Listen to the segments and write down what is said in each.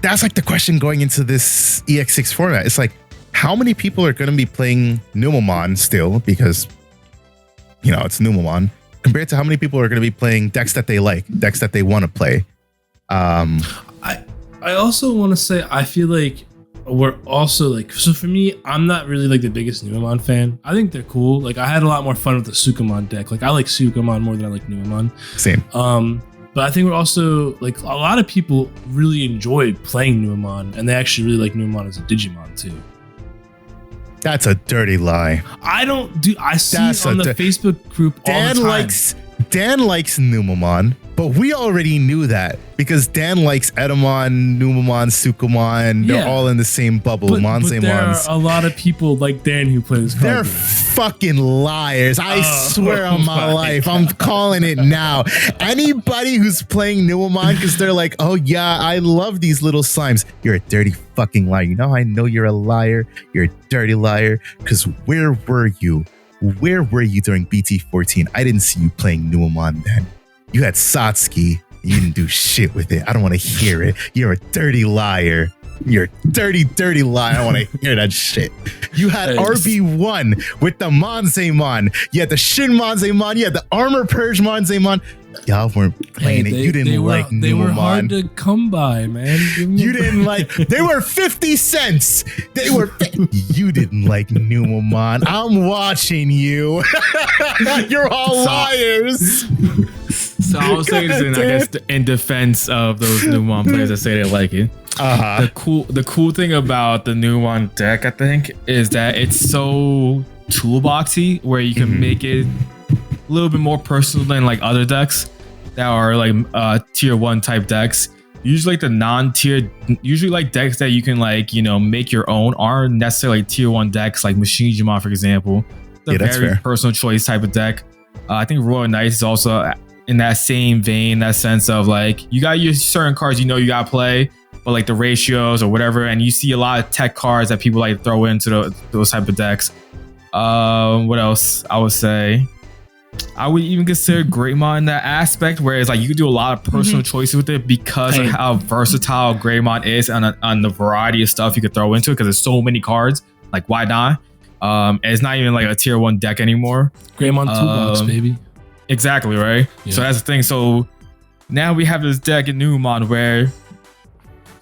that's like the question going into this EX6 format. It's like, how many people are going to be playing Numemon still, because it's Numemon, compared to how many people are going to be playing decks that they like, decks that they want to play. I also want to say, I feel like we're also like, so for me, I'm not really like the biggest Numemon fan. I think they're cool. Like, I had a lot more fun with the Sukamon deck. Like, I like Sukamon more than I like Numemon. Same. But I think we're also like, a lot of people really enjoy playing Numemon, and they actually really like Numemon as a Digimon too. That's a dirty lie. I see it on the Facebook group all the time. Dan likes Numemon, but we already knew that because Dan likes Edamon, Numemon, Sukamon. They're all in the same bubble. But there are a lot of people like Dan who plays. They're fucking liars. I swear on my life. I'm calling it now. Anybody who's playing Numemon because they're like, oh yeah, I love these little slimes. You're a dirty fucking liar. You know, I know you're a liar. You're a dirty liar. Because where were you? Where were you during BT14? I didn't see you playing Numemon then. You had Satsuki. You didn't do shit with it. I don't want to hear it. You're a dirty liar. You're a dirty, dirty liar. I don't want to hear that shit. You had RB1 with the Monzemon. You had the Shin Monzemon. You had the Armor Purge Monzemon. Y'all weren't playing it. You didn't like Numemon. They were hard to come by, man. You didn't like. They were 50 cents. They were. You didn't like Numemon. I'm watching you. You're all liars. So I was saying this, I guess, in defense of those Numemon players that say they like it. The cool thing about the Numemon deck, I think, is that it's so toolboxy, where you can make it a little bit more personal than like other decks that are like tier 1 type decks. Usually like the non-tier, usually like decks that you can like, make your own aren't necessarily tier 1 decks, like Machine Digimon, for example. It's a very personal choice type of deck. I think Royal Knights is also in that same vein, that sense of like, you got your certain cards you gotta play, but like the ratios or whatever, and you see a lot of tech cards that people like throw into those type of decks. What else I would say? I would even consider Greymon in that aspect, where it's like you could do a lot of personal choices with it because of how versatile Greymon is on the variety of stuff you could throw into it, because there's so many cards. Like, why not? And it's not even like a tier 1 deck anymore. Greymon Toolbox, baby. Exactly, right? Yeah. So that's the thing. So now we have this deck in Numemon where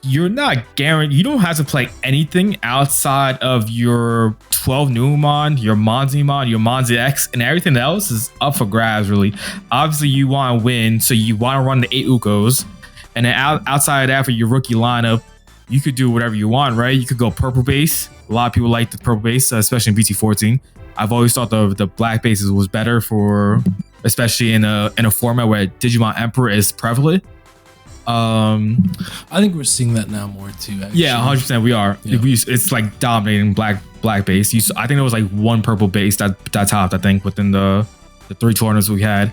you're not guaranteed, you don't have to play anything outside of your 12 Numemon, your Monzemon, your Monze X, and everything else is up for grabs, really. Obviously, you want to win, so you want to run the 8 Ukos. And then outside of that, for your rookie lineup, you could do whatever you want, right? You could go purple base. A lot of people like the purple base, especially in BT14. I've always thought the black bases was better for, especially in a format where Digimon Emperor is prevalent. I think we're seeing that now more too, actually. Yeah, 100% we are. Yeah. It's like dominating black base. I think there was like one purple base that topped, I think, within the 3 tournaments we had.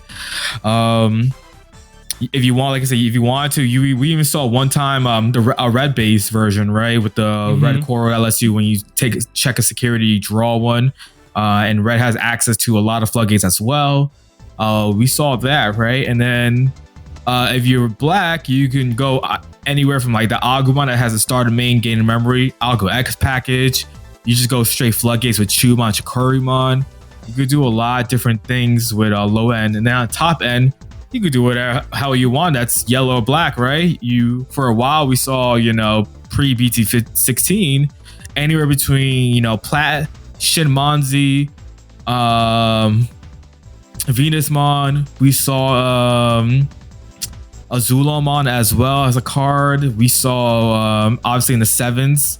If you want, like I said, if you wanted to, we even saw one time a red base version, right, with the red core LSU. When you check a security, you draw one, and red has access to a lot of floodgates as well. We saw that, right? And then if you're black, you can go anywhere from like the Agumon that has a starter main gain in memory, Algo X package. You just go straight floodgates with Chumon, Chikurimon. You could do a lot of different things with low end, and then on top end, you could do whatever how you want. That's yellow or black, right? For a while we saw, pre BT 16, anywhere between Plat, Shinmonzi, Venusmon. We saw Azulomon as well as a card. We saw obviously in the 7s,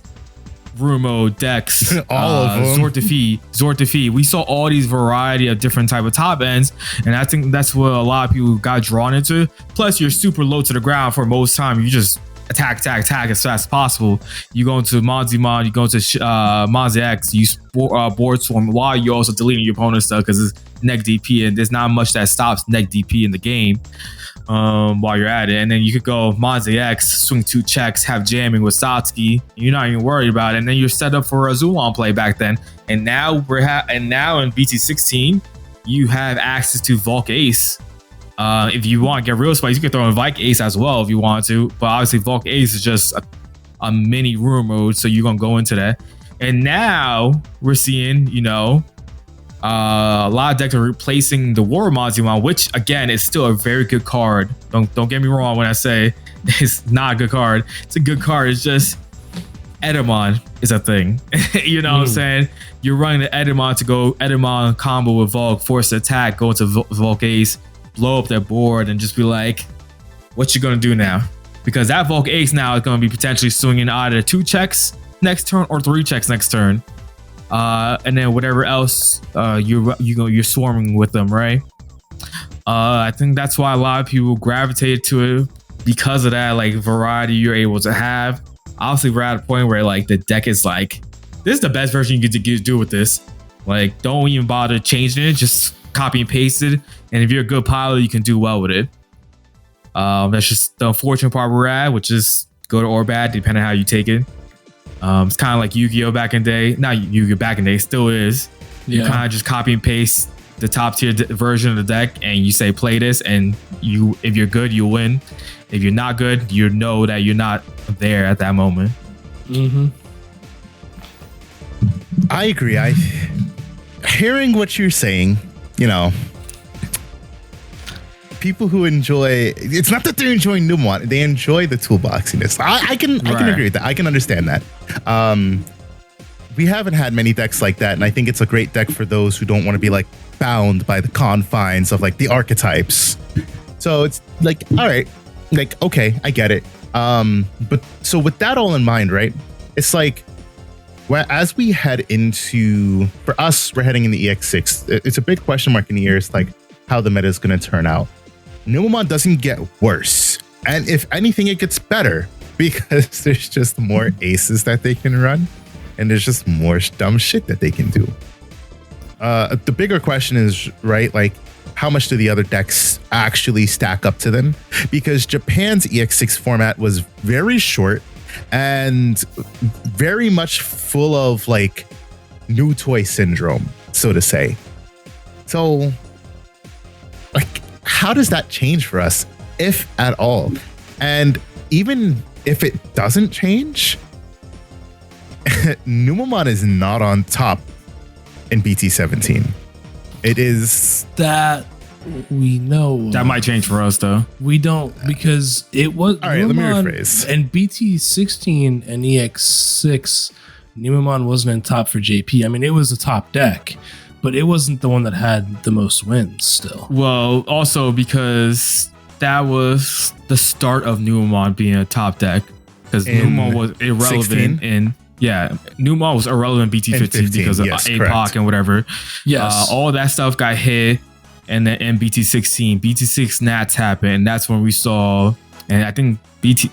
Rumo, Dex, all of them. Zortifi. We saw all these variety of different type of top ends, and I think that's what a lot of people got drawn into. Plus, you're super low to the ground for most time. You just attack as fast as possible. You go into Monzemon, you go into Monze X, you board swarm while you're also deleting your opponent's stuff because it's neg DP, and there's not much that stops neg DP in the game. While you're at it, and then you could go Monze X, swing 2 checks, have jamming with Satsuki. You're not even worried about it, and then you're set up for a Zulon play back then. And now in BT16, you have access to Volk Ace. If you want to get real spicy, you can throw in Vike Ace as well if you want to. But obviously, Volk Ace is just a mini rumor mode. So you're gonna go into that, and now we're seeing, you know, a lot of decks are replacing the War Digimon, which again is still a very good card. Don't get me wrong when I say it's not a good card. It's a good card. It's just Edamon is a thing. You know what I'm saying? You're running the Edamon to go Edamon combo with Volk, force attack, go into Volk Ace, blow up their board, and just be like, what you gonna do now? Because that Volk Ace now is gonna be potentially swinging either 2 checks next turn or 3 checks next turn. And then whatever else you're swarming with them, right? I think that's why a lot of people gravitated to it, because of that like variety you're able to have. Obviously, we're at a point where like the deck is like, this is the best version you get to do with this. Like, don't even bother changing it, just copy and paste it. And if you're a good pilot, you can do well with it. That's just the unfortunate part we're at, which is good or bad, depending on how you take it. It's kind of like Yu-Gi-Oh back in the day. Not Yu-Gi-Oh back in the day, still is. You kind of just copy and paste the top tier version of the deck, and you say play this, and if you're good, you win. If you're not good, you know that you're not there at that moment. I agree. Hearing what you're saying, you know, people who enjoy, it's not that they're enjoying Numemon, they enjoy the toolboxiness. I can agree with that. I can understand that. We haven't had many decks like that, and I think it's a great deck for those who don't want to be like bound by the confines of like the archetypes. So it's like, all right, like, okay, I get it. But so with that all in mind, right, it's like, well, as we head into, for us, we're heading in the EX6. It's a big question mark in the ears, like how the meta is going to turn out. Numemon doesn't get worse, and if anything, it gets better, because there's just more aces that they can run, and there's just more dumb shit that they can do. The bigger question is, right, like, how much do the other decks actually stack up to them? Because Japan's EX6 format was very short and very much full of like new toy syndrome, so to say. So, like, how does that change for us, if at all? And even if it doesn't change, Numemon is not on top in BT17. It is that we know. That might change for us though. We don't, because it was. All right, Numemon, let me rephrase. And BT16 and EX6, Numemon wasn't in top for JP. I mean, it was a top deck, but it wasn't the one that had the most wins still. Well, also because that was the start of Numemon being a top deck, because Numemon was irrelevant 16? Numemon was irrelevant BT15 because of APOC correct. And whatever. Yes. All that stuff got hit, and then in BT16, BT6 Nats happened, and that's when we saw, and I think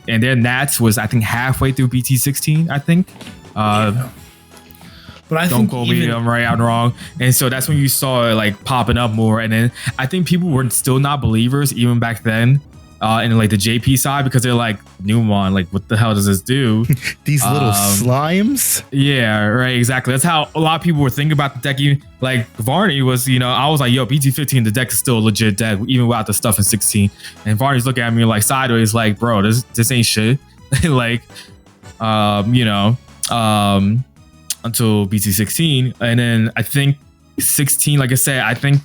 and then Nats was, I think, halfway through BT16, I think. But I don't quote me, I'm right, I'm wrong. And so that's when you saw it like popping up more. And then I think people were still not believers even back then, in like the JP side, because they're like, Numemon, like, what the hell does this do? These little slimes? Yeah, right, exactly. That's how a lot of people were thinking about the deck. Even like Varney was, you know, I was like, yo, BT15, the deck is still a legit deck, even without the stuff in 16. And Varney's looking at me like sideways, like, bro, this ain't shit. Like, you know, until BT16. And then I think 16, like I said, I think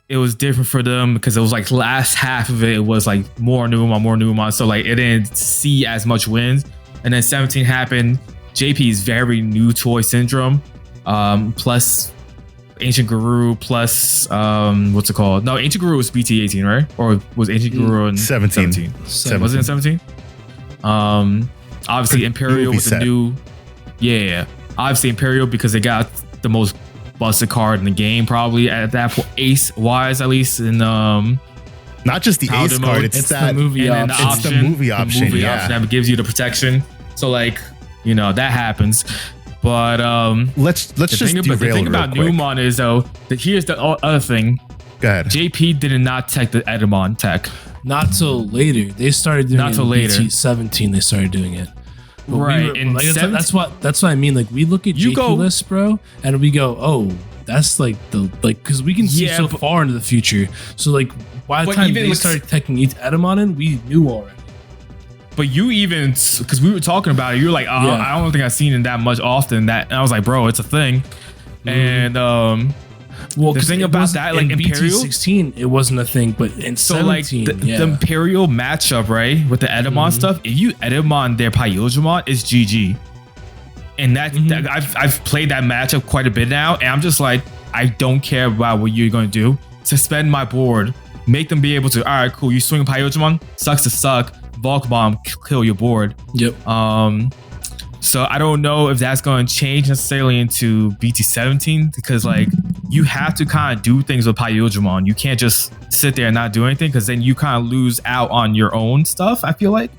it was different for them because it was like last half of it was like more Numemon. So like it didn't see as much wins. And then 17 happened. JP's very new toy syndrome, plus Ancient Guru, plus what's it called? No, Ancient Guru was BT18, right? Or was Ancient Guru in 17? Was it in 17? Obviously Imperial was a new, obviously Imperial, because they got the most busted card in the game probably at that point, ace wise at least. In not just the ace card, it's that the movie option. It's the movie option. The movie option that gives you the protection. So like, you know, that happens. But let's just derail. The thing about Numemon is though that here's the other thing. Go ahead. JP did not tech the Edamon tech. Not till later. They started doing it in BT17. They started doing it. But right. That's what I mean. Like, we look at JP lists, bro, and we go, oh, that's like because we can see so far into the future. So like, by the time they started teching each Edamon in, we knew already. But you even, because we were talking about it, you were like, oh, I don't think I've seen it that much often. And I was like, bro, it's a thing. And well, the thing about that, like Imperial, BT16, it wasn't a thing, but in 17, like the Imperial matchup, right, with the Edamon stuff, if you Edamon their Pyodramon, it's GG. And that I've played that matchup quite a bit now, and I'm just like, I don't care about what you're going to do. Suspend my board, make them be able to, all right, cool, you swing Pyodramon, sucks to suck, Bulk Bomb, kill your board. Yep. So I don't know if that's going to change necessarily into BT17, because like you have to kind of do things with Pyodramon. You can't just sit there and not do anything, because then you kind of lose out on your own stuff, I feel like.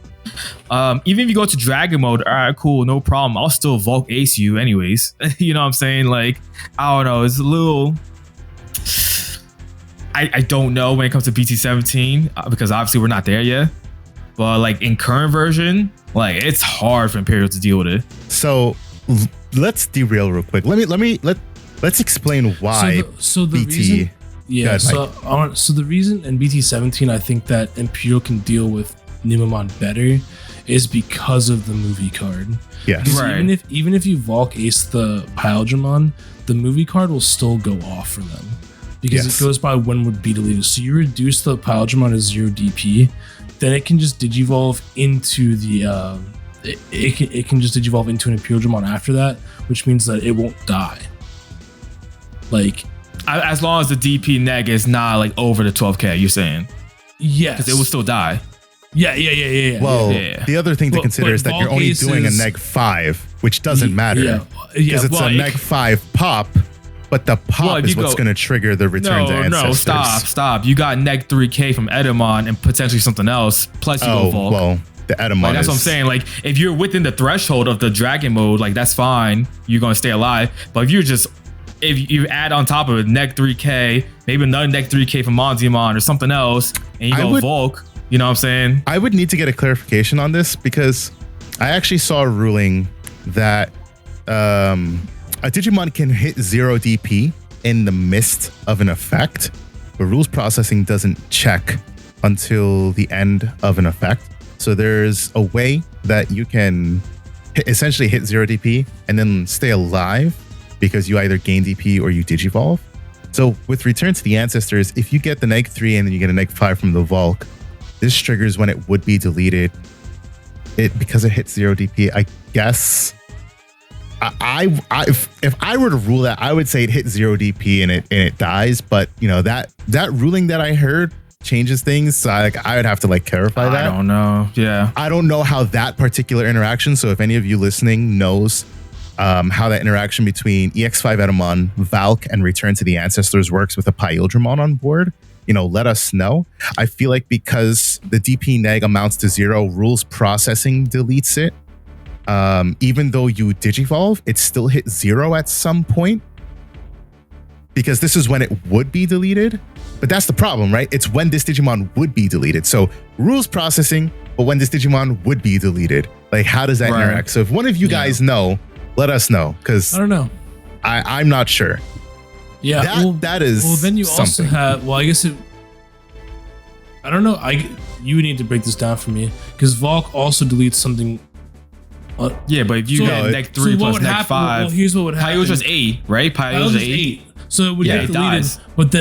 Even if you go to Dragon mode, all right, cool, no problem. I'll still Volk Ace you anyways. You know what I'm saying? Like, I don't know. It's a little... I don't know when it comes to BT17, because obviously we're not there yet. But like in current version, like it's hard for Imperial to deal with it. So let's derail real quick. Let's explain why. So the BT. Reason, yeah. Ahead, So the reason in BT17 I think that Imperial can deal with Numemon better is because of the movie card. Yeah. Right. Even if you Volk Ace the Pyodramon, the movie card will still go off for them because it goes by when would be deleted. So you reduce the Pyodramon to 0 DP. Then it can just digivolve into the it can just digivolve into an Imperialdramon after that, which means that it won't die. Like, as long as the DP neg is not like over the 12k, you're saying? Yes, because it will still die. Yeah. Well, the other thing to consider is that you're only doing a neg 5, which doesn't matter because it's a neg 5 pop. But the pop is what's going to trigger the return to ancestors. No, stop. You got neg 3k from Edamon and potentially something else. Plus you go Volk. Well, the Edamon like, that's what I'm saying. Like, if you're within the threshold of the dragon mode, like that's fine. You're going to stay alive. But if you add on top of it neg 3k, maybe another neg 3k from Monzimon or something else, and you go Volk, you know what I'm saying? I would need to get a clarification on this because I actually saw a ruling that a Digimon can hit 0 DP in the midst of an effect, but rules processing doesn't check until the end of an effect. So there's a way that you can essentially hit 0 DP and then stay alive because you either gain DP or you digivolve. So with Return to the Ancestors, if you get the neg 3 and then you get a neg 5 from the Volk, this triggers when it would be deleted. Because it hits 0 DP, I guess... if I were to rule that, I would say it hits 0 DP and it dies. But you know that ruling that I heard changes things. So I would have to like clarify that. I don't know. Yeah, I don't know how that particular interaction. So if any of you listening knows how that interaction between EX5 Edamon, Valk, and Return to the Ancestors works with a Pyodramon on board, you know, let us know. I feel like because the DP neg amounts to 0, rules processing deletes it. Even though you digivolve, it still hit 0 at some point because this is when it would be deleted. But that's the problem, right? It's when this Digimon would be deleted. So rules processing, but when this Digimon would be deleted, like how does that interact? So if one of you guys know, let us know because I don't know. I'm not sure. Yeah, that is. Well, then you something. also have. Well, I guess it. I don't know. You need to break this down for me because Volk also deletes something. Yeah, but if you get neg 3 plus neg 5, well, here's what would happen. Pyodra's 8, right? Pyodra's 8. So it would get deleted, but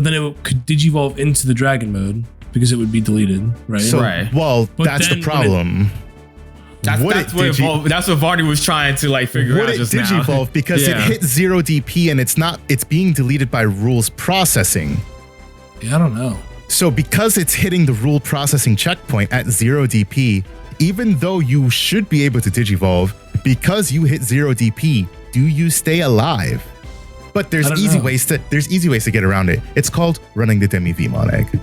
then it could digivolve into the dragon mode because it would be deleted, right? So, well, but that's the problem. That's what Varney was trying to like figure out just now. Would it digivolve because it hit 0 DP and it's being deleted by rules processing? Yeah, I don't know. So because it's hitting the rule processing checkpoint at 0 DP, even though you should be able to digivolve, because you hit 0 DP, do you stay alive? But there's easy ways to get around it. It's called running the Demi Vmon egg.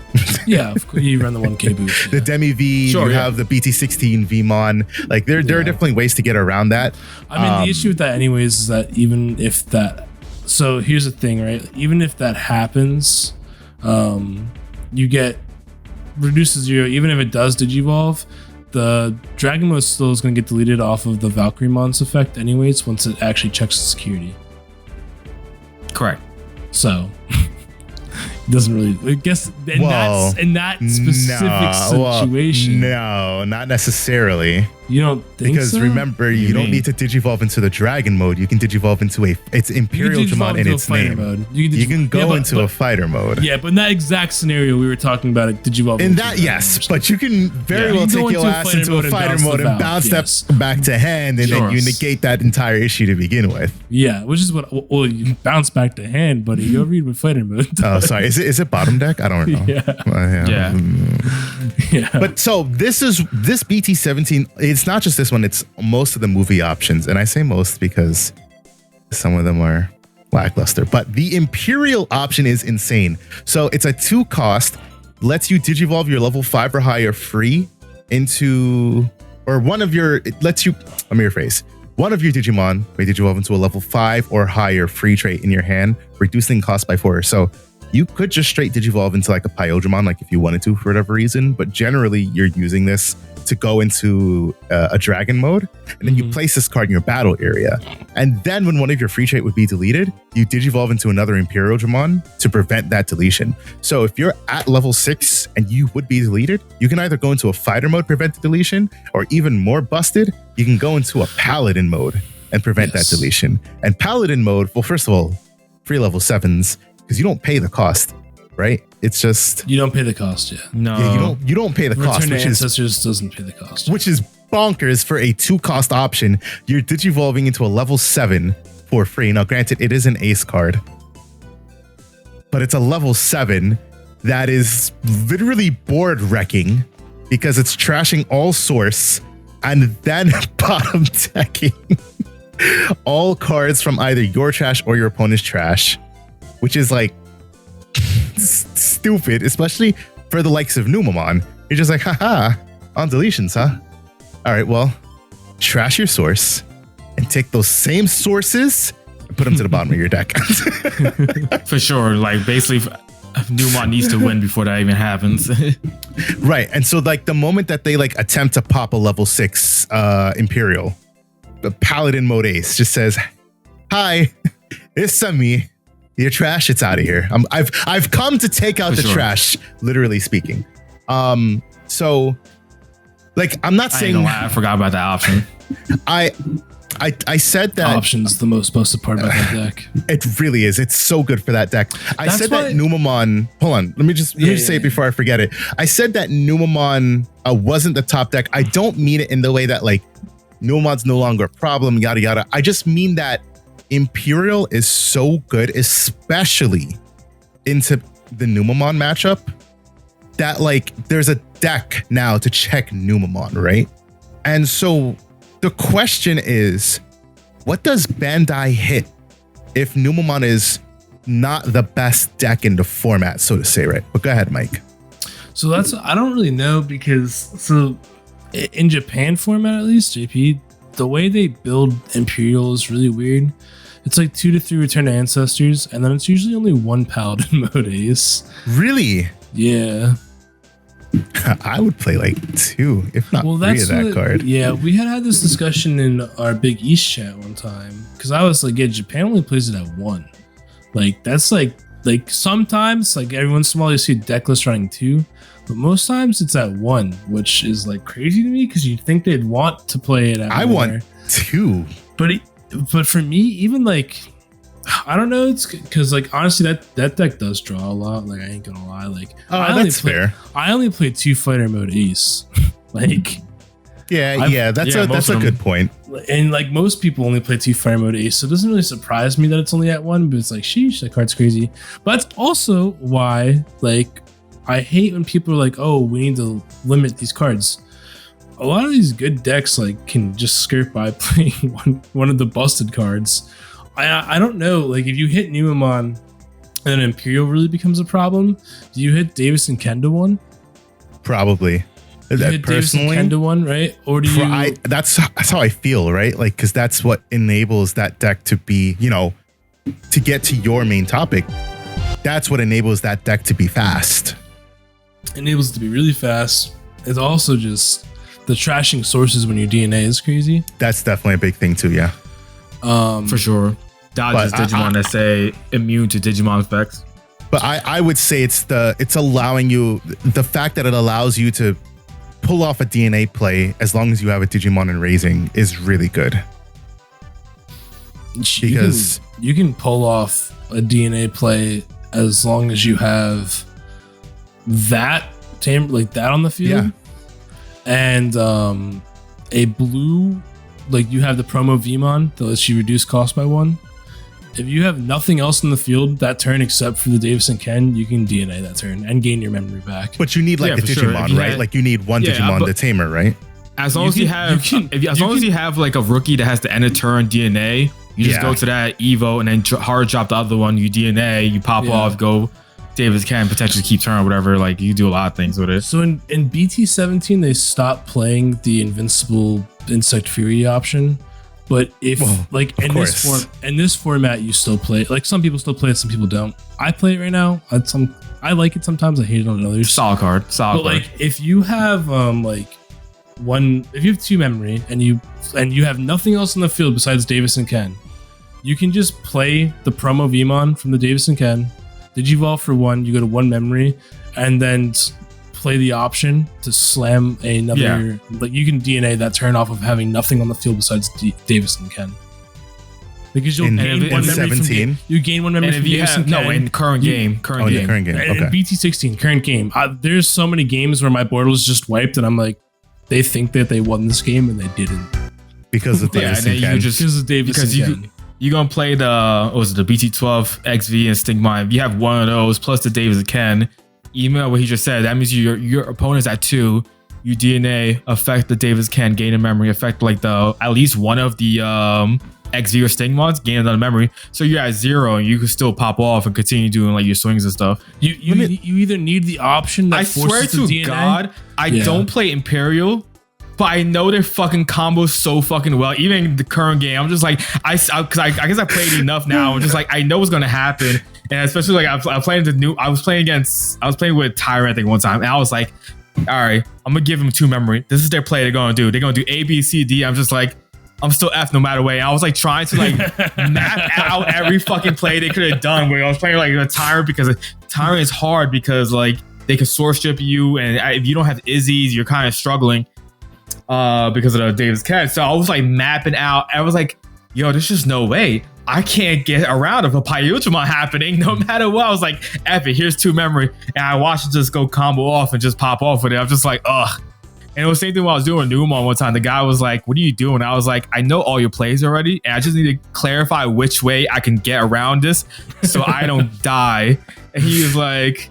Yeah, of course, you run the 1K boost. Yeah. The Demi V, you have the BT16 Vmon. Like there are definitely ways to get around that. I mean, the issue with that anyways is that even if that, so here's the thing, right? Even if that happens, you get reduced to 0, even if it does digivolve, the Dragon mode still is going to get deleted off of the Valkyrie Mon's effect anyways once it actually checks the security. Correct. So doesn't really. I guess in that specific situation. No, not necessarily. You don't think because so? Remember, you don't need to digivolve into the dragon mode. You can digivolve into it's Imperialdramon in its name. Mode. You can go into a fighter mode. Yeah, but in that exact scenario we were talking about, it digivolve. In that, yes, but you can very well take your ass into a fighter mode and bounce that back to hand, and then you negate that entire issue to begin with. Yeah, which is what. Well, you bounce back to hand, buddy. You'll read with fighter mode. Oh, sorry. Is it bottom deck? I don't know. Yeah. But so this BT17. It's not just this one. It's most of the movie options, and I say most because some of them are lackluster. But the Imperial option is insane. So it's a 2 cost, lets you digivolve your level 5 or higher free into, or one of your. It lets you. Let me rephrase. One of your Digimon may digivolve into a level 5 or higher free trait in your hand, reducing cost by 4. So you could just straight digivolve into like a Pyodramon, like if you wanted to for whatever reason, but generally you're using this to go into a dragon mode, and then you place this card in your battle area. And then when one of your free trait would be deleted, you digivolve into another Imperialdramon to prevent that deletion. So if you're at level 6 and you would be deleted, you can either go into a fighter mode, prevent the deletion, or even more busted, you can go into a paladin mode and prevent that deletion. And paladin mode, well, first of all, free level 7s, because you don't pay the cost, right? It's just you don't pay the cost. Yeah, no, yeah, you don't pay the cost. Return to Ancestors doesn't pay the cost, which is bonkers for a 2 cost option. You're digivolving into a level 7 for free. Now, granted, it is an ace card, but it's a level 7 that is literally board wrecking because it's trashing all source and then bottom decking all cards from either your trash or your opponent's trash, which is like stupid, especially for the likes of Numemon. You're just like, haha, on deletions, huh? All right, well, trash your source and take those same sources and put them to the bottom of your deck. For sure. Like, basically, Numon needs to win before that even happens. Right. And so, like, the moment that they like attempt to pop a level 6 Imperial, the Paladin mode ace just says, hi, it's me. Your trash, it's out of here. I've come to take out the trash, literally speaking. So, like, I'm not saying I forgot about that option. I said that option's the most busted part about that deck. It really is. It's so good for that deck. I said that Numemon. Hold on. Let me just say it before I forget it. I said that Numemon wasn't the top deck. I don't mean it in the way that like Numemon's no longer a problem. Yada yada. I just mean that Imperial is so good, especially into the Numemon matchup, that like there's a deck now to check Numemon, right? And so the question is, what does Bandai hit if Numemon is not the best deck in the format, so to say, right? But go ahead, Mike. So I don't really know, because in Japan format, at least, JP, the way they build Imperial is really weird. It's like 2 to 3 Return to Ancestors, and then it's usually only 1 Paladin mode ace. Really? Yeah. I would play like 2, if not 3 of that card. Yeah, we had this discussion in our Big East chat one time, because I was like, yeah, Japan only plays it at 1. Like, that's like sometimes, like every once in a while you see a deck list running 2, but most times it's at 1, which is like crazy to me, because you'd think they'd want to play it at I want 2. But for me, even like, I don't know, it's because like honestly that deck does draw a lot. Like, I ain't gonna lie. Like, that's fair. I only play 2 fighter mode ace. Like, that's a good point. And like most people only play 2 fighter mode ace, so it doesn't really surprise me that it's only at 1. But it's like, sheesh, that card's crazy. But that's also why, like, I hate when people are like, oh, we need to limit these cards. A lot of these good decks like can just skirt by playing one of the busted cards. I don't know, like if you hit Numemon and then Imperial really becomes a problem, do you hit Davis and Kenda one? Probably. You hit Davis and Kenda one, right? Or do you? That's how I feel, right? Like, because that's what enables that deck to be, to get to your main topic. That's what enables that deck to be fast. Enables it to be really fast. It's also just the trashing sources when your DNA is crazy. That's definitely a big thing too, yeah. For sure. Dodges Digimon that say immune to Digimon effects. But I would say it's allowing you, the fact that it allows you to pull off a DNA play as long as you have a Digimon and raising is really good. Because you can pull off a DNA play as long as you have that like that on the field, and a blue, like you have the promo Vmon that lets you reduce cost by 1. If you have nothing else in the field that turn except for the Davis and Ken, you can DNA that turn and gain your memory back. But you need like a Digimon, right? Like you need one Digimon, the tamer, right? As long as you have like a rookie that has the end of turn DNA, you just go to that Evo and then hard drop the other one. You DNA, you pop off, go Davis Ken, potentially keep turn or whatever. Like you do a lot of things with it. So in BT17, they stopped playing the Invincible Insect Fury option. But if in this format, you still play it. Like some people still play it, some people don't. I play it right now. I like it sometimes. I hate it on others. Solid card. But like if you have if you have 2 memory and you have nothing else in the field besides Davis and Ken, you can just play the promo Vmon from the Davis and Ken, Digivolve for 1. You go to 1 memory, and then play the option to slam another. Like you can DNA that turn off of having nothing on the field besides Davis and Ken, because you'll gain 1 memory 17. You gain 1 memory from Davis and Ken. No, in current game. And in BT16 current game, there's so many games where my board was just wiped, and I'm like, they think that they won this game and they didn't because of Davis and Ken. Because of Davis and Ken. You're gonna play the BT12 XV and Stinkmine. If you have one of those plus the Davis and Ken, email what he just said. That means your opponent's at 2. You DNA affect the Davis Ken, gain a memory, affect like at least one of the XV or Stingmons, gain another memory. So you're at 0 and you can still pop off and continue doing like your swings and stuff. You either need the option that forces the DNA. God, I don't play Imperial, but I know their fucking combos so fucking well. Even in the current game, I'm just like, I guess I played enough now. I'm just like, I know what's gonna happen. And especially like I was playing with Tyranny I think one time, and I was like, all right, I'm gonna give them 2 memory. This is their play they're gonna do. They're gonna do A, B, C, D. I'm just like, I'm still F no matter what. And I was like trying to like map out every fucking play they could have done. Where I was playing like a Tyrant, because Tyrant is hard because like they can source strip you, and if you don't have Izzy's, you're kind of struggling because of the Davis Cat. So I was like mapping out. I was like, yo, there's just no way I can't get around of a Imperialdramon happening no matter what. I was like, F it, here's 2 memory. And I watched it just go combo off and just pop off with it. I'm just like, ugh. And it was the same thing when I was doing Numemon one time. The guy was like, what are you doing? I was like, I know all your plays already, and I just need to clarify which way I can get around this so I don't die. And he was like,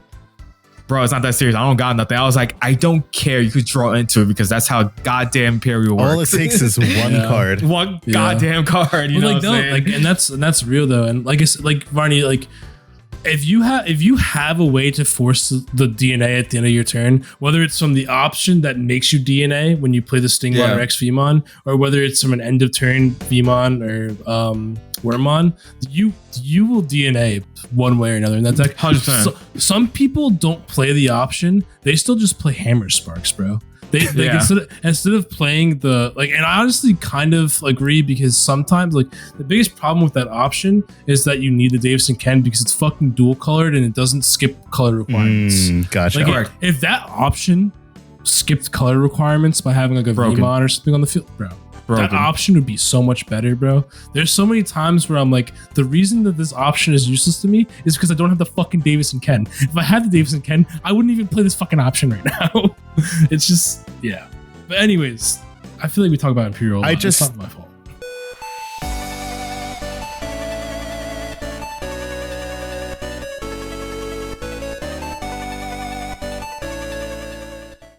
bro, it's not that serious. I don't got nothing. I was like, I don't care. You could draw into it because that's how goddamn Imperial works. All it takes is one card. One goddamn card. You know what I'm saying? Like, and that's real though. And like I said, like Varney, like if you have a way to force the DNA at the end of your turn, whether it's from the option that makes you DNA when you play the Stingmon or XVmon, or whether it's from an end of turn Vmon or Wormmon, you will DNA one way or another in that deck. 100%. So, some people don't play the option; they still just play Hammer Sparks, bro. They instead of playing the like, and I honestly kind of agree, because sometimes like the biggest problem with that option is that you need the Davis and Ken because it's fucking dual colored and it doesn't skip color requirements. Gotcha. Like if that option skipped color requirements by having like a Vmon or something on the field, bro. That option would be so much better, bro. There's so many times where I'm like, the reason that this option is useless to me is because I don't have the fucking Davis and Ken. If I had the Davis and Ken, I wouldn't even play this fucking option right now. It's just, yeah. But anyways, I feel like we talk about Imperial a lot. It's not my fault.